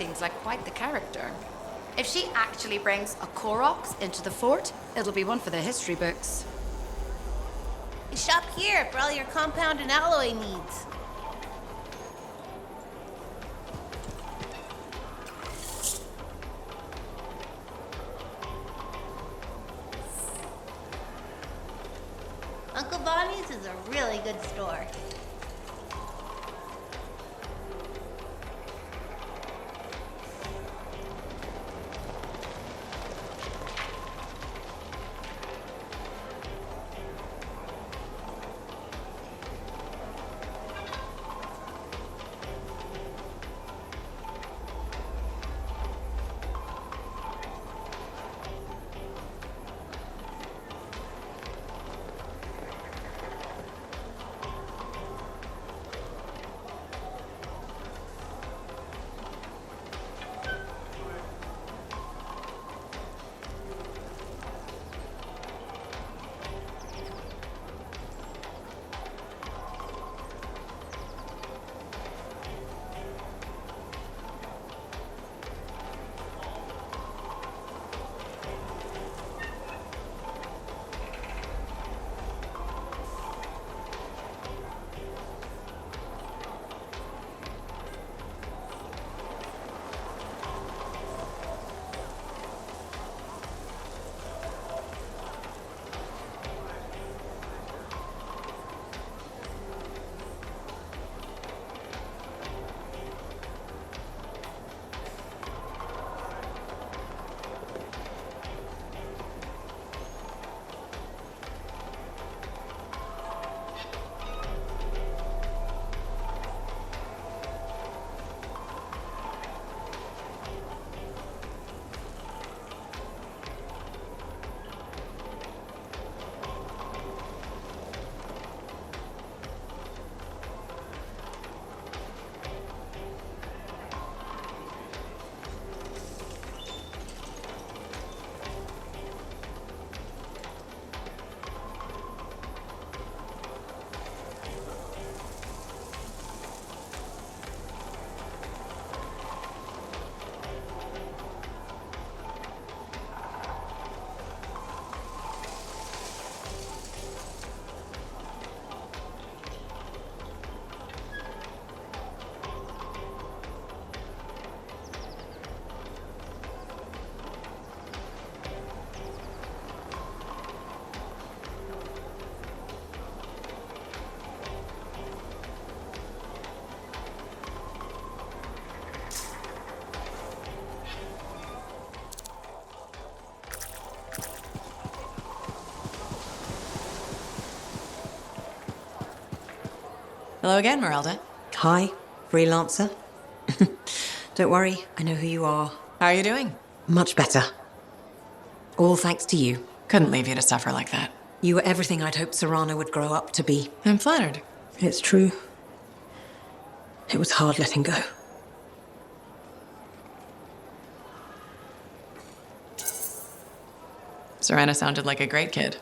seems like quite the character. If she actually brings a Koroks into the fort, it'll be one for the history books. Shop here for all your compound and alloy needs. Uncle Bonnie's is a really good store. Hello again, Merelda. Hi, freelancer. Don't worry, I know who you are. How are you doing? Much better. All thanks to you. Couldn't leave you to suffer like that. You were everything I'd hoped Serrano would grow up to be. I'm flattered. It's true. It was hard letting go. Serrano sounded like a great kid.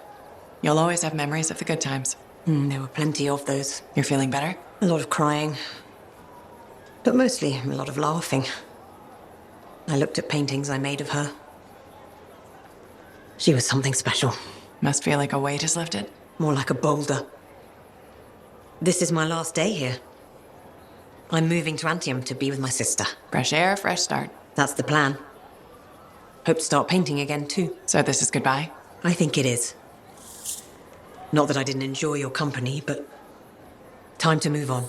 You'll always have memories of the good times. There were plenty of those. You're feeling better? A lot of crying. But mostly a lot of laughing. I looked at paintings I made of her. She was something special. Must feel like a weight is lifted. More like a boulder. This is my last day here. I'm moving to Anthem to be with my sister. Fresh air, fresh start. That's the plan. Hope to start painting again, too. So this is goodbye? I think it is. Not that I didn't enjoy your company, but time to move on.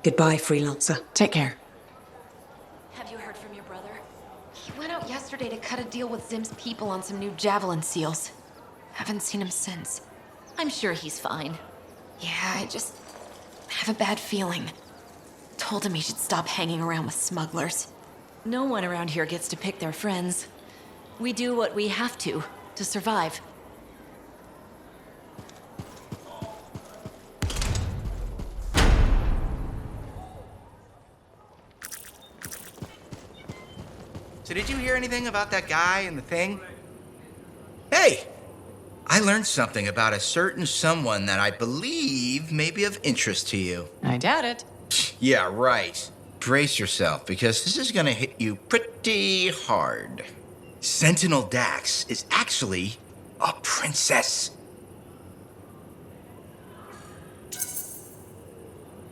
Goodbye, freelancer. Take care. Have you heard from your brother? He went out yesterday to cut a deal with Zim's people on some new javelin seals. Haven't seen him since. I'm sure he's fine. Yeah, I just have a bad feeling. Told him he should stop hanging around with smugglers. No one around here gets to pick their friends. We do what we have to survive. So did you hear anything about that guy and the thing? Hey! I learned something about a certain someone that I believe may be of interest to you. I doubt it. Yeah, right. brace yourself, because this is gonna hit you pretty hard. Sentinel Dax is actually a princess.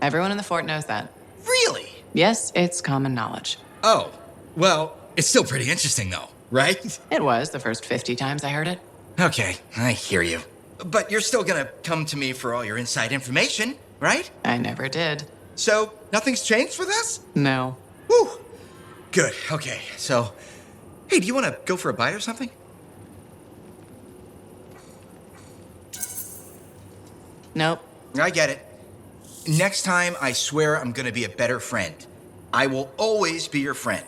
Everyone in the fort knows that. Really? Yes, it's common knowledge. Oh, well, it's still pretty interesting though, right? It was the first 50 times I heard it. Okay, I hear you. But you're still gonna come to me for all your inside information, right? I never did. So, nothing's changed with us? No. Whew. Good, okay, so... Hey, do you want to go for a bite or something? Nope. I get it. Next time, I swear I'm gonna be a better friend. I will always be your friend.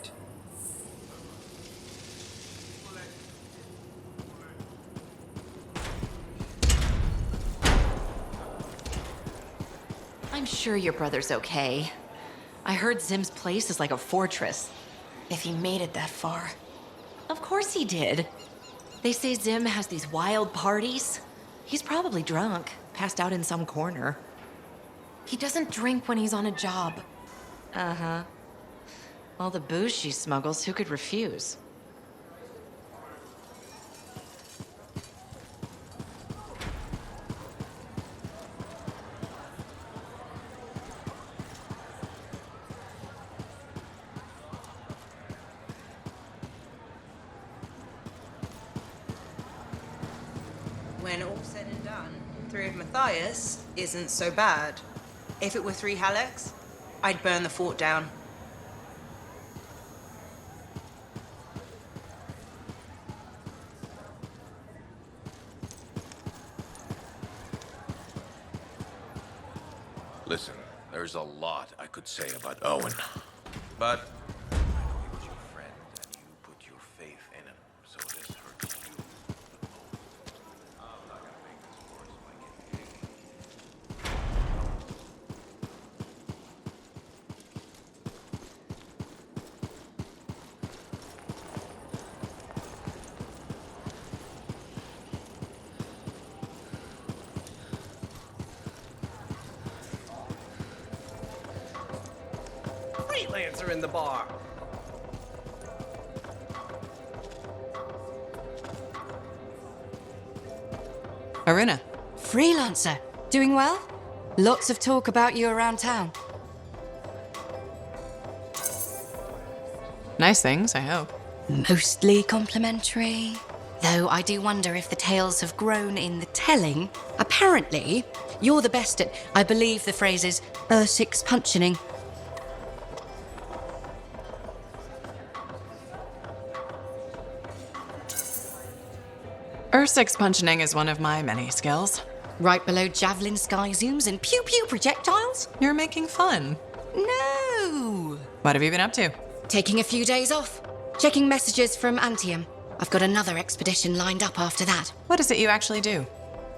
I'm sure your brother's okay. I heard Zim's place is like a fortress. If he made it that far. Of course he did. They say Zim has these wild parties. He's probably drunk, passed out in some corner. He doesn't drink when he's on a job. Uh-huh. All the booze she smuggles, who could refuse? When all's said and done, 3 of Matthias isn't so bad. If it were 3 Halleck's, I'd burn the fort down. Listen, there's a lot I could say about Owen, but I know he was your friend and you put your faith in him, so this hurts you the most. I'm not gonna make this worse by getting angry. Freelancer in the bar. Aruna. Freelancer. Doing well? Lots of talk about you around town. Nice things, I hope. Mostly complimentary. Though I do wonder if the tales have grown in the telling. Apparently, you're the best at, I believe the phrase is, six punching. Six punching is one of my many skills. Right below javelin sky zooms and pew-pew projectiles? You're making fun. No! What have you been up to? Taking a few days off. Checking messages from Anthem. I've got another expedition lined up after that. What is it you actually do?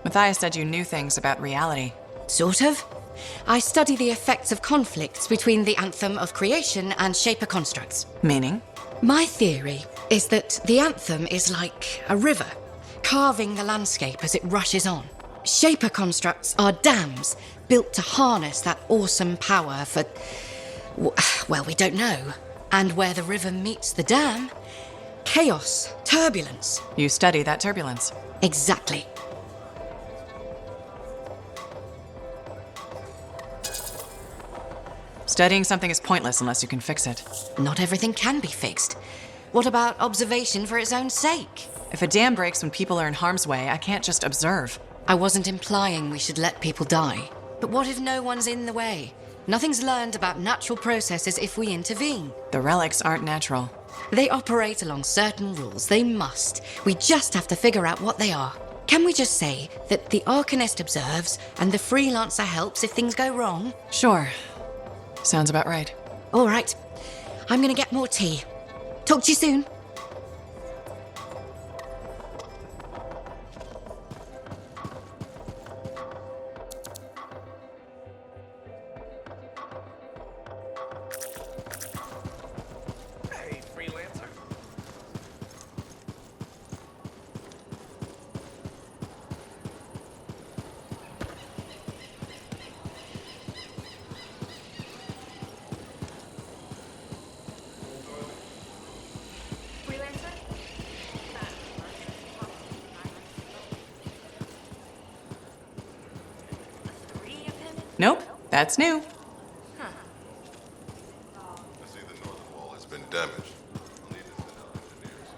Matthias said you knew things about reality. Sort of. I study the effects of conflicts between the Anthem of creation and Shaper constructs. Meaning? My theory is that the Anthem is like a river, carving the landscape as it rushes on. Shaper constructs are dams built to harness that awesome power for, well, we don't know. And where the river meets the dam, chaos, turbulence. You study that turbulence. Exactly. Studying something is pointless unless you can fix it. Not everything can be fixed. What about observation for its own sake? If a dam breaks when people are in harm's way, I can't just observe. I wasn't implying we should let people die. But what if no one's in the way? Nothing's learned about natural processes if we intervene. The relics aren't natural. They operate along certain rules. They must. We just have to figure out what they are. Can we just say that the Arcanist observes and the Freelancer helps if things go wrong? Sure. Sounds about right. All right. I'm gonna get more tea. Talk to you soon. Hey, freelancer. Nope, that's new. I see the north wall has been damaged. I'll need to send out engineers.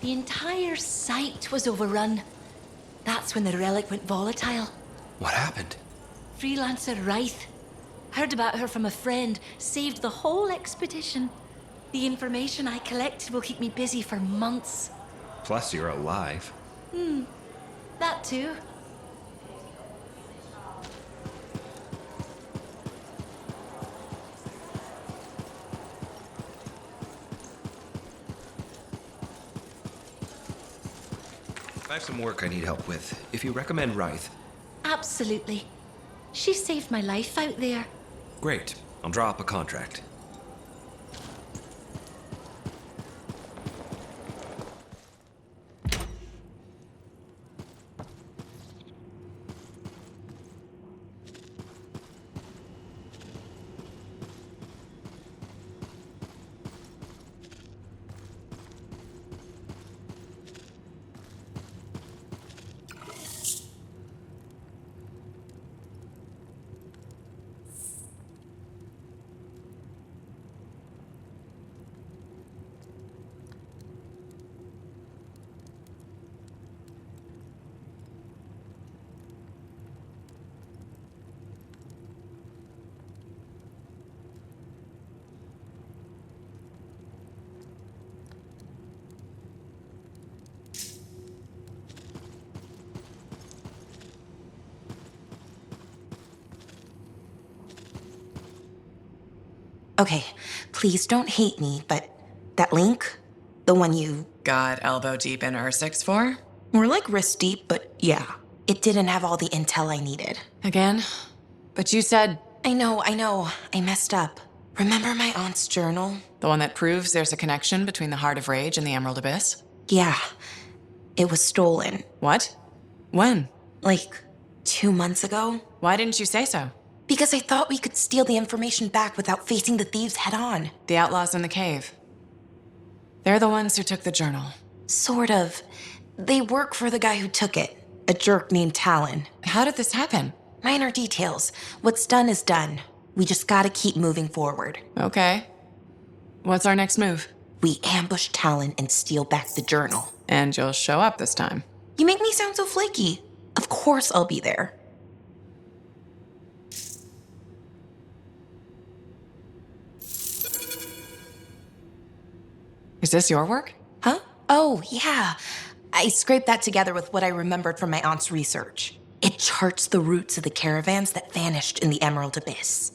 The entire site was overrun. That's when the relic went volatile. What happened? Freelancer Wraith. Heard about her from a friend, saved the whole expedition. The information I collected will keep me busy for months. Plus, you're alive. That too. I have some work I need help with. If you recommend Wraith, Absolutely. She saved my life out there. great. I'll draw up a contract. Okay, please don't hate me, but that link, the one you... Got elbow deep in Ursix for? More like wrist deep, but yeah. It didn't have all the intel I needed. Again? But you said I know. I messed up. Remember my aunt's journal? the one that proves there's a connection between the Heart of Rage and the Emerald Abyss? Yeah. It was stolen. What? When? Like, 2 months ago. Why didn't you say so? Because I thought we could steal the information back without facing the thieves head on. The outlaws in the cave. They're the ones who took the journal. Sort of. They work for the guy who took it. A jerk named Talon. How did this happen? Minor details. What's done is done. We just gotta keep moving forward. Okay. What's our next move? We ambush Talon and steal back the journal. And you'll show up this time. You make me sound so flaky. Of course I'll be there. Is this your work? Huh? Oh, yeah. I scraped that together with what I remembered from my aunt's research. It charts the routes of the caravans that vanished in the Emerald Abyss.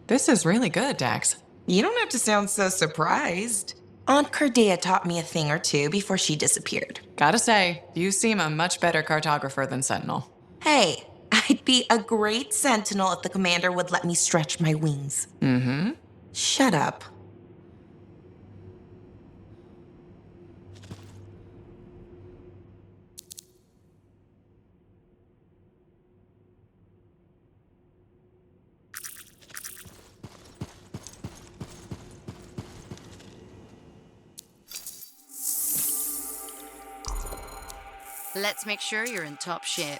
This is really good, Dax. You don't have to sound so surprised. Aunt Cardea taught me a thing or two before she disappeared. Gotta say, you seem a much better cartographer than Sentinel. Hey, I'd be a great sentinel if the commander would let me stretch my wings. Mm-hmm. Shut up. Let's make sure you're in top shape.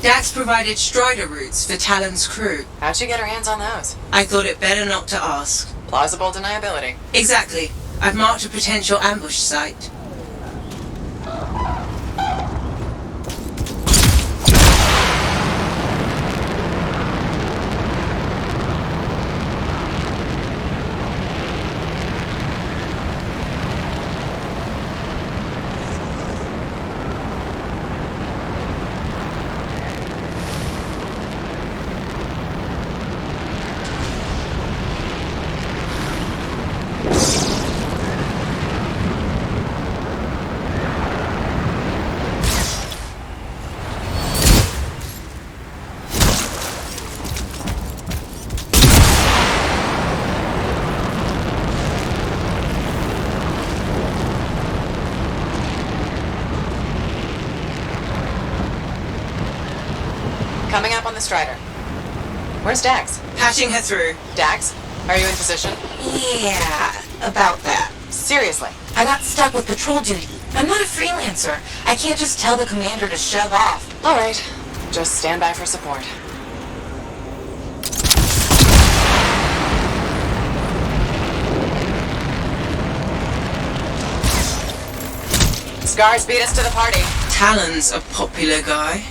Dax provided Strider routes for Talon's crew. How'd she get her hands on those? I thought it better not to ask. Plausible deniability. Exactly. I've marked a potential ambush site. Coming up on the Strider. Where's Dax? Patching her through. Dax, are you in position? Yeah, about that. Seriously. I got stuck with patrol duty. I'm not a freelancer. I can't just tell the commander to shove off. All right. Just stand by for support. Scars beat us to the party. Talon's a popular guy.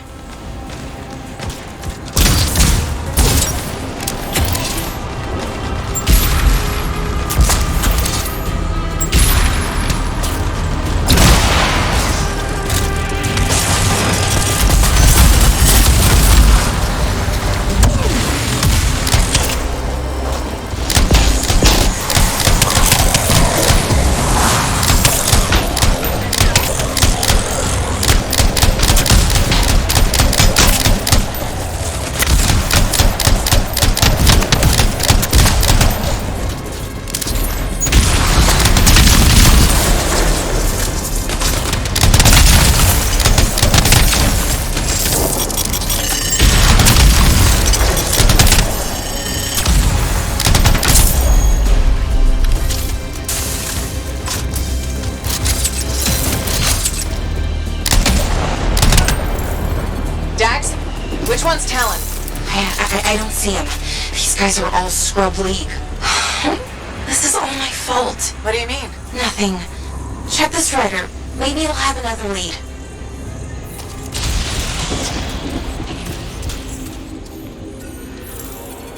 Dax, which one's Talon? I don't see him. These guys are all scrub league. This is all my fault. What do you mean? Nothing. Check the Strider. Maybe it'll have another lead.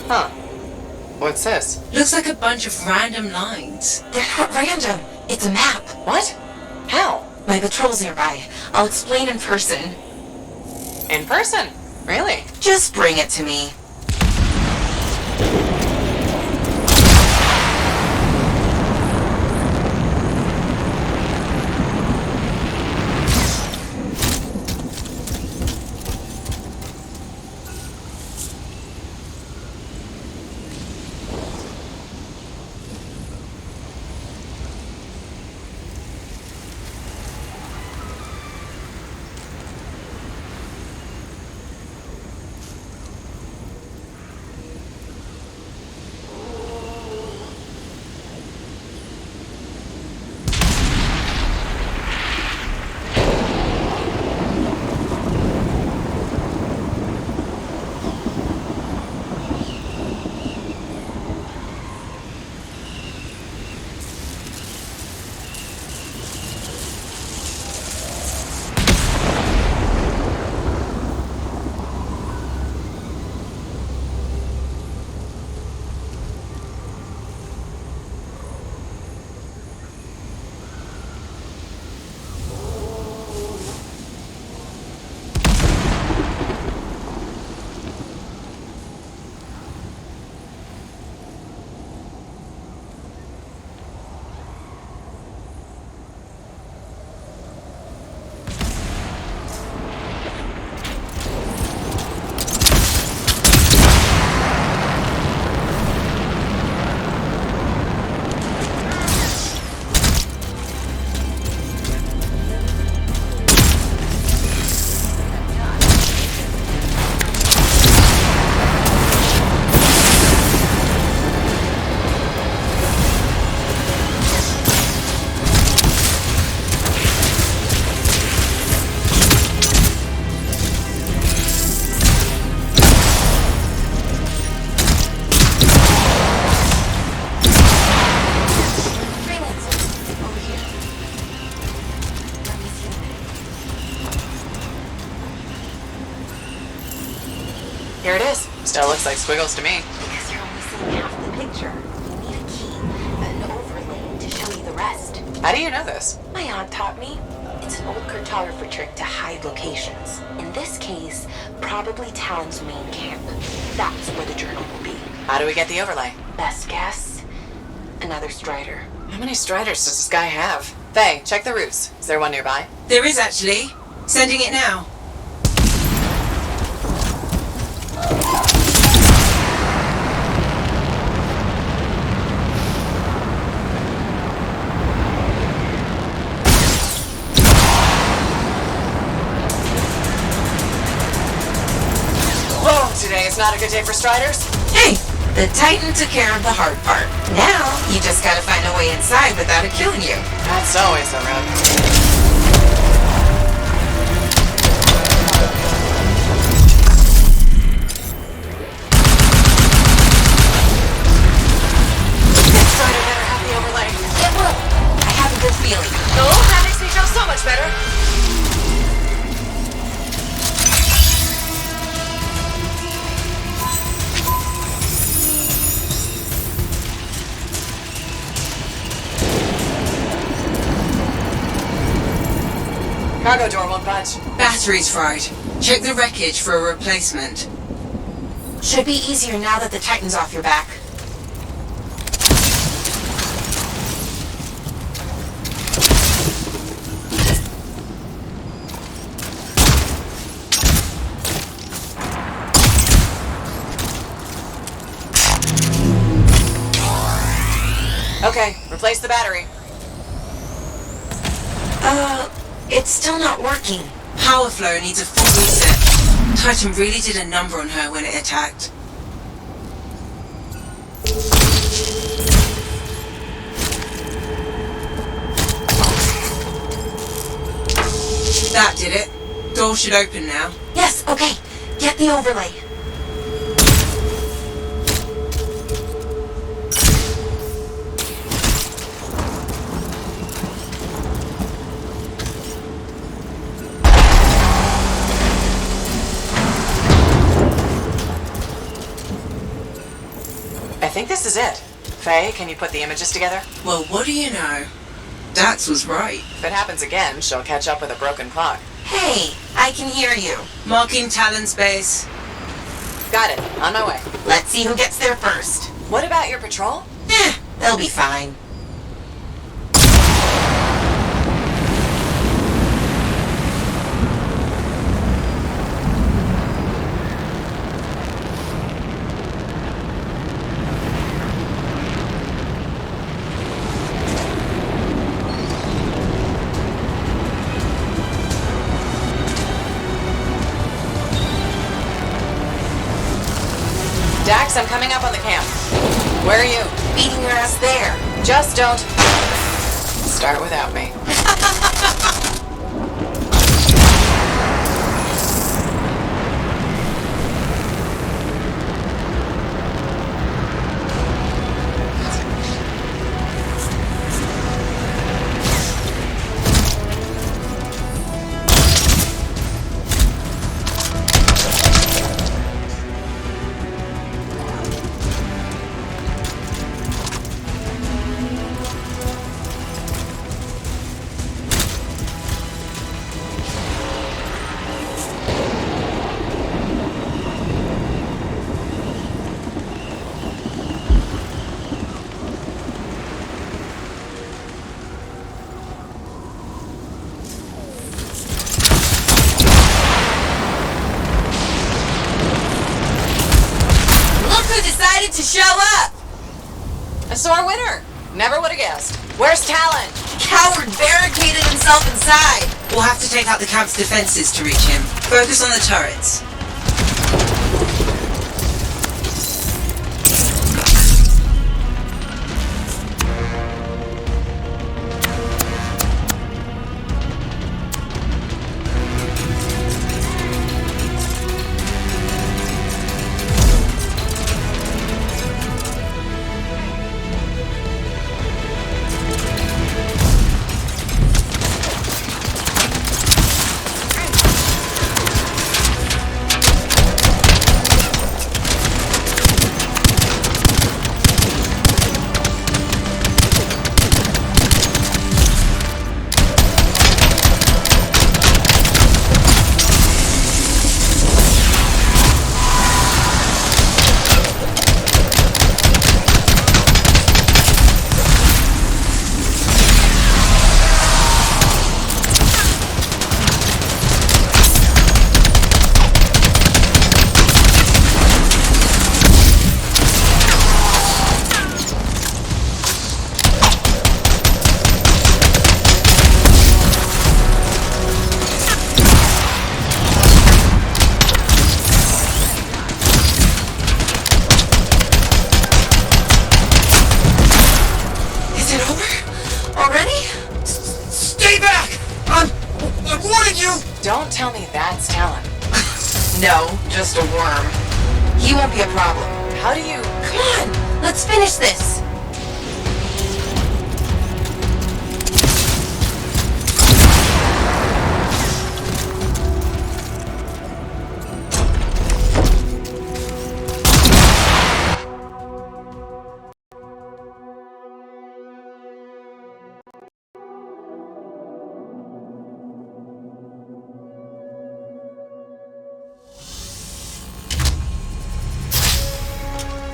Huh. What's this? Looks like a bunch of random lines. They're not random. It's a map. What? How? My patrol's nearby. I'll explain in person. In person? Really? Just bring it to me. Here it is. Still looks like squiggles to me. Because you're only seeing half the picture. You need a key, an overlay to show you the rest. How do you know this? My aunt taught me. It's an old cartographer trick to hide locations. In this case, probably Talon's main camp. That's where the journal will be. How do we get the overlay? Best guess, another Strider. How many Striders does this guy have? Faye, check the roofs. Is there one nearby? There is actually. Sending it now. Whoa, today is not a good day for Striders. Hey, the Titan took care of the hard part. Now, you just gotta find a way inside without it killing you. That's always the rub. Good feeling. Oh, that makes me feel so much better. Cargo door won't budge. Battery's fried. Check the wreckage for a replacement. Should be easier now that the Titan's off your back. Okay, replace the battery. It's still not working. Power flow needs a full reset. Titan really did a number on her when it attacked. That did it. Door should open now. Yes, okay. Get the overlay. I think this is it. Faye, can you put the images together? Well, what do you know? Dax was right. If it happens again, she'll catch up with a broken clock. Hey, I can hear you. Marking Talon's base. Got it. On my way. Let's see who gets there first. What about your patrol? They'll be fine. Dax, I'm coming up on the camp. Where are you? Beating your ass there. Just don't start without me. To show up! A sore winner. Never would have guessed. Where's Talon? Coward barricaded himself inside. We'll have to take out the camp's defenses to reach him. Focus on the turrets. Already? Stay back! I'm warning you! Don't tell me that's Talon. No, just a worm. He won't be a problem. How do you... Come on, let's finish this.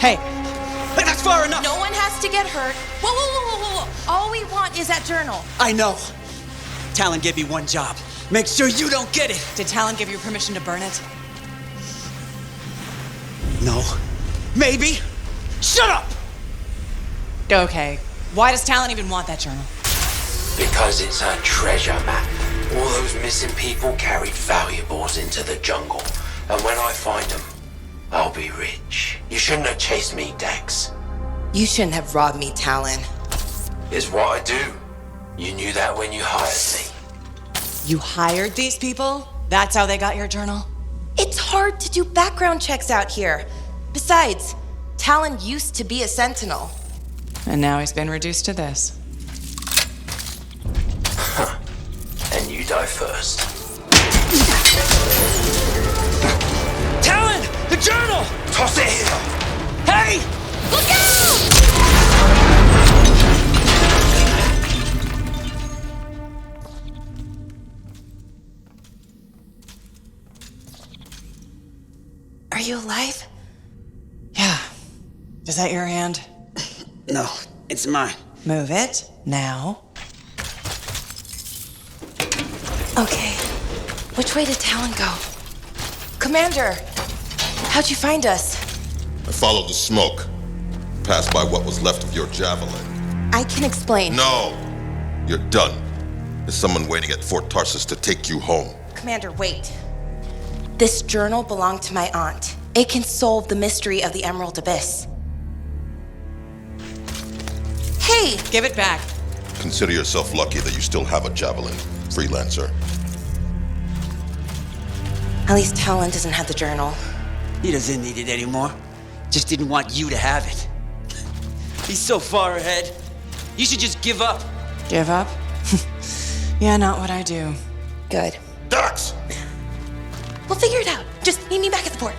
Hey, that's far enough! No one has to get hurt. Whoa, whoa, whoa, whoa, whoa. All we want is that journal. I know. Talon gave me one job. Make sure you don't get it. Did Talon give you permission to burn it? No. Maybe. Shut up! Okay. Why does Talon even want that journal? Because it's a treasure map. All those missing people carried valuables into the jungle. And when I find them, I'll be rich. You shouldn't have chased me, Dax. You shouldn't have robbed me, Talon. It's what I do. You knew that when you hired me. You hired these people? That's how they got your journal? It's hard to do background checks out here. Besides, Talon used to be a sentinel. And now he's been reduced to this. And you die first. Talon! The journal! Toss it here! Hey! Look out! Are you alive? Yeah. Is that your hand? No, it's mine. Move it. Now. Okay. Which way did Talon go? Commander! How'd you find us? I followed the smoke. Passed by what was left of your javelin. I can explain. No! You're done. There's someone waiting at Fort Tarsus to take you home. Commander, wait. This journal belonged to my aunt. It can solve the mystery of the Emerald Abyss. Hey! Give it back. Consider yourself lucky that you still have a javelin, freelancer. At least Talon doesn't have the journal. He doesn't need it anymore. Just didn't want you to have it. He's so far ahead. You should just give up. Give up? Yeah, not what I do. Good. Dax! We'll figure it out. Just meet me back at the port.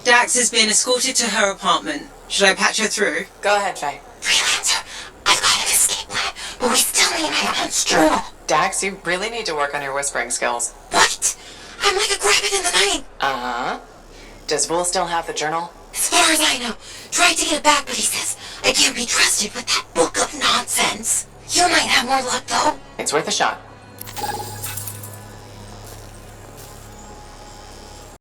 Dax has been escorted to her apartment. Should I patch her through? Go ahead, Faye. Freelancer, I've got an escape plan, but we still need my aunt's journal. Dax, you really need to work on your whispering skills. What? I'm like a rabbit in the night. Uh-huh. Does Bull still have the journal? As far as I know, tried to get it back, but he says I can't be trusted with that book of nonsense. You might have more luck, though. It's worth a shot.